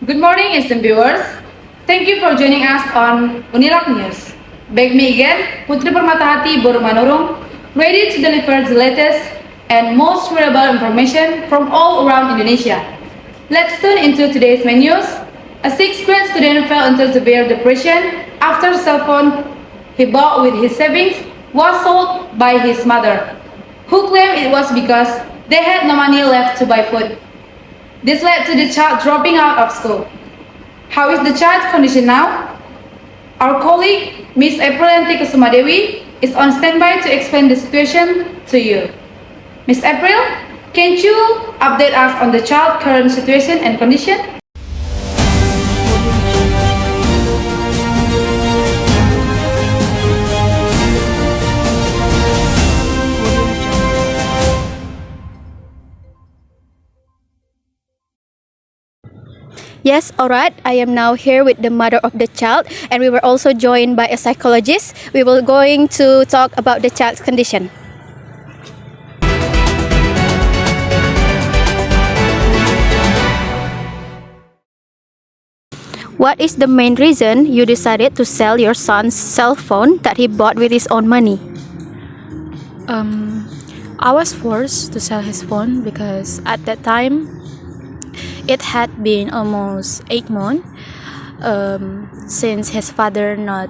Good morning, esteemed viewers. Thank you for joining us on Unirak News. Back me again, Putri Permatahati Boru Manurung, ready to deliver the latest and most reliable information from all around Indonesia. Let's tune into today's news. A sixth grade student fell into severe depression after the cell phone he bought with his savings was sold by his mother, who claimed it was because they had no money left to buy food. This led to the child dropping out of school. How is the child's condition now? Our colleague, Miss April Kusumadewi, is on standby to explain the situation to you. Miss April, can you update us on the child's current situation and condition? Yes, alright. I am now here with the mother of the child, and we were also joined by a psychologist. We will going to talk about the child's condition. What is the main reason you decided to sell your son's cell phone that he bought with his own money? I was forced to sell his phone because at that time it had been almost 8 months since his father not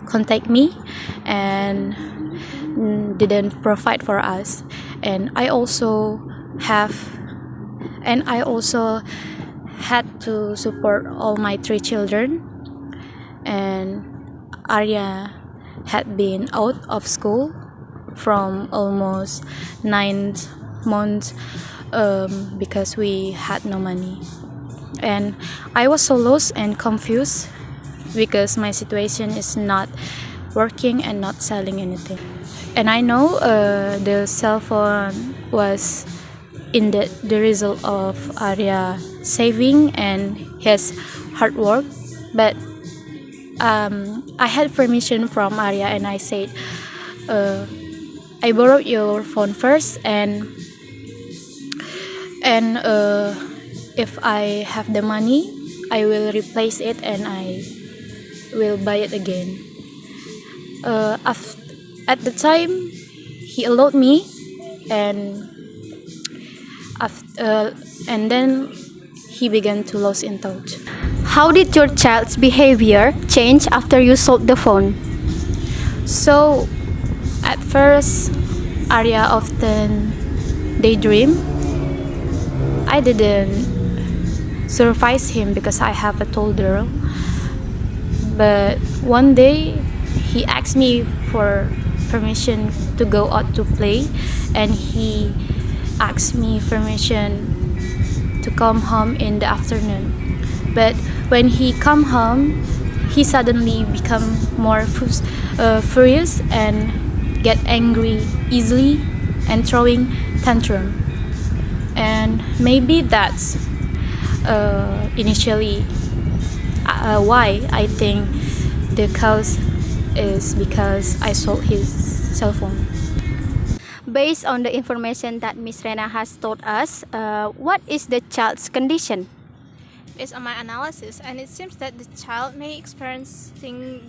contact me and didn't provide for us, and I also had to support all my 3 children, and Arya had been out of school from almost 9 months because we had no money, and I was so lost and confused because my situation is not working and not selling anything. And I know the cell phone was in the result of Arya saving and his hard work, but I had permission from Arya and I said, I borrowed your phone first, and if I have the money, I will replace it and I will buy it again. At the time, he allowed me, and then he began to lose in touch. How did your child's behavior change after you sold the phone? So, at first, Arya often daydream. I didn't surprise him because I have a tall girl. But one day, he asked me for permission to go out to play, and he asked me permission to come home in the afternoon. But when he come home, he suddenly become more furious and get angry easily and throwing tantrum. And maybe that's initially why I think the cause is because I sold his cell phone. Based on the information that Miss Rena has told us, what is the child's condition? Based on my analysis, and it seems that the child may experience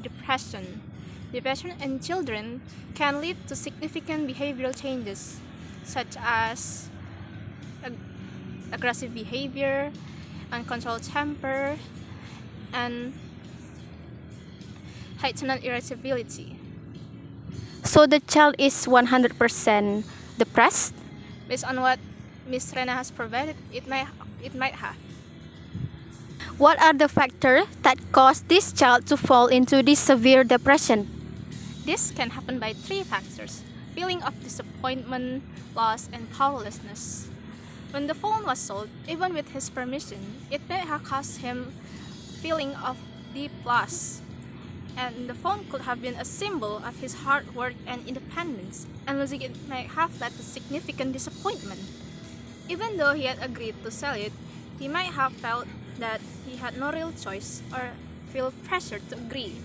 depression. Depression in children can lead to significant behavioral changes, such as aggressive behavior, uncontrolled temper, and heightened irritability. So the child is 100% depressed? Based on what Ms. Rena has provided, it might have. What are the factors that cause this child to fall into this severe depression? This can happen by 3 factors: feeling of disappointment, loss, and powerlessness. When the phone was sold, even with his permission, it may have caused him feeling of deep loss. And the phone could have been a symbol of his hard work and independence, and losing it may have led to significant disappointment. Even though he had agreed to sell it, he might have felt that he had no real choice or feel pressured to agree.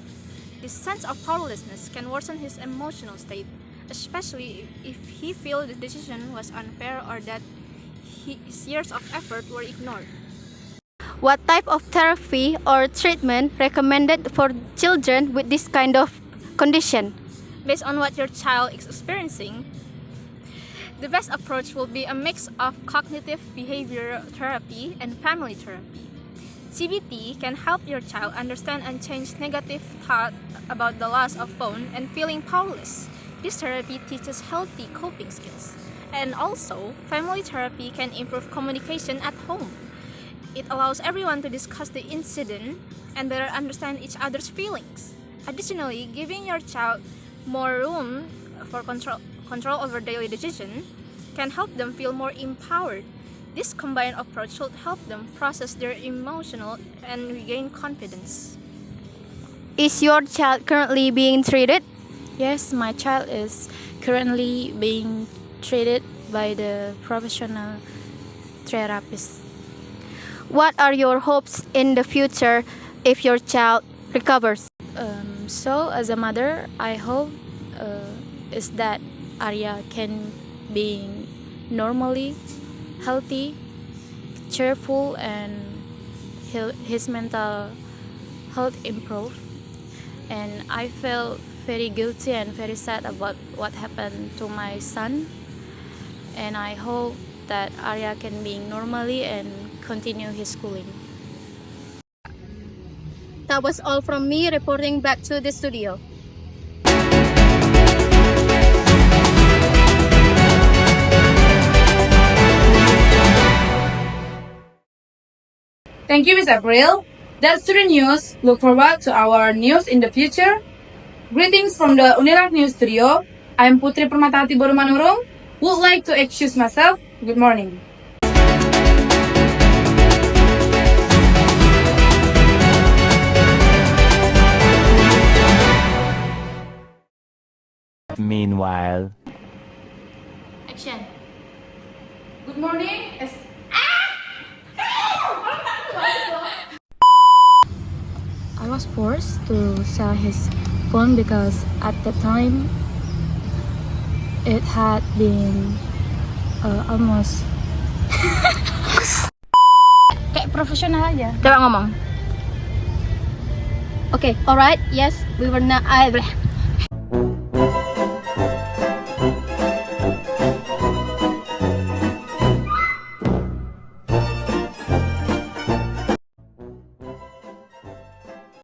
This sense of powerlessness can worsen his emotional state, especially if he feels the decision was unfair or that his years of effort were ignored. What type of therapy or treatment recommended for children with this kind of condition? Based on what your child is experiencing, the best approach will be a mix of cognitive behavioral therapy and family therapy. CBT can help your child understand and change negative thought about the loss of phone and feeling powerless. This therapy teaches healthy coping skills. And also, family therapy can improve communication at home. It allows everyone to discuss the incident and better understand each other's feelings. Additionally, giving your child more room for control over daily decisions can help them feel more empowered. This combined approach should help them process their emotional and regain confidence. Is your child currently being treated? Yes, my child is currently being treated by the professional therapist. What are your hopes in the future if your child recovers? So as a mother, I hope is that Arya can be normally healthy, cheerful, and his mental health improve. And I felt very guilty and very sad about what happened to my son. And I hope that Arya can be normally and continue his schooling. That was all from me reporting back to the studio. Thank you, Ms. April. That's the news. Look forward to our news in the future. Greetings from the Unilag News Studio. I'm Putri Permatahati Borumanurung. Would like to excuse myself. Good morning. Meanwhile, Action. Good morning. I was forced to sell his phone because at the time it had been almost. Kayak profesional aja. Coba ngomong. Okay, alright. Yes, we were not.